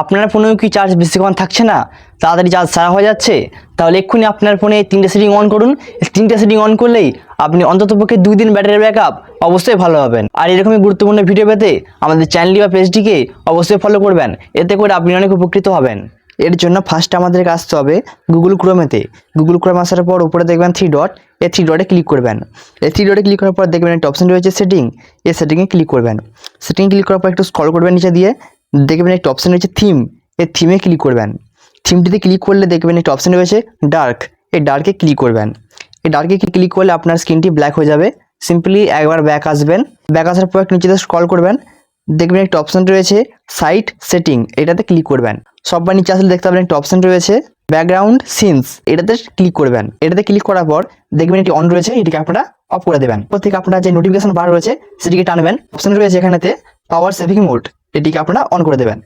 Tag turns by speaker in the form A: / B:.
A: আপনার ফোনেও কি চার্জ বেশিক্ষণ থাকছে না, তাড়াতাড়ি চার্জ সারা হয়ে যাচ্ছে? তাহলে এক্ষুনি আপনার ফোনে 3টে সেটিং অন করুন। 3টে সেটিং অন করলেই আপনি অন্ততপক্ষে 2 দিন ব্যাটারি ব্যাকআপ অবশ্যই ভালো হবেন। আর এরকমই গুরুত্বপূর্ণ ভিডিও পেতে আমাদের চ্যানেলটি বা পেজটিকে অবশ্যই ফলো করবেন, এতে করে আপনি অনেক উপকৃত হবেন। এর জন্য ফার্স্ট আমাদেরকে আসতে হবে গুগল ক্রোমেতে। গুগল ক্রোম আসার পর উপরে দেখবেন 3 ডট, এই 3 ডটে ক্লিক করবেন। এই 3 ডটে ক্লিক করার পর দেখবেন একটা অপশন রয়েছে সেটিং, এই সেটিংয়ে ক্লিক করবেন। সেটিং ক্লিক করার পর একটু স্ক্রল করবেন নিচে দিয়ে, দেখবেন একটা অপশন রয়েছে থিম, এই থিমে ক্লিক করবেন। থিমটিতে ক্লিক করলে দেখবেন একটা অপশন রয়েছে ডার্ক, এই ডার্কে ক্লিক করবেন। এই ডার্কে ক্লিক করলে আপনার স্ক্রিনটি ব্ল্যাক হয়ে যাবে। সিম্পলি একবার ব্যাক আসবেন, ব্যাক আসার পর একটু নিচে স্ক্রল করবেন, দেখবেন একটা অপশন রয়েছে সাইট সেটিং, এটাতে ক্লিক করবেন। সববার নিচে আসলে দেখতে পাবেন একটা অপশন রয়েছে ব্যাকগ্রাউন্ড সিনস, এটাতে ক্লিক করবেন। এটাতে ক্লিক করার পর দেখবেন এটি অন রয়েছে, এটিকে আপনারা অফ করে দেবেন। এরপর থেকে আপনার যে নোটিফিকেশন বার রয়েছে সেটিকে টানবেন, অপশন রয়েছে এখানেতে পাওয়ার সেভিং মোড, এটিকে আপনারা অন করে দেবেন।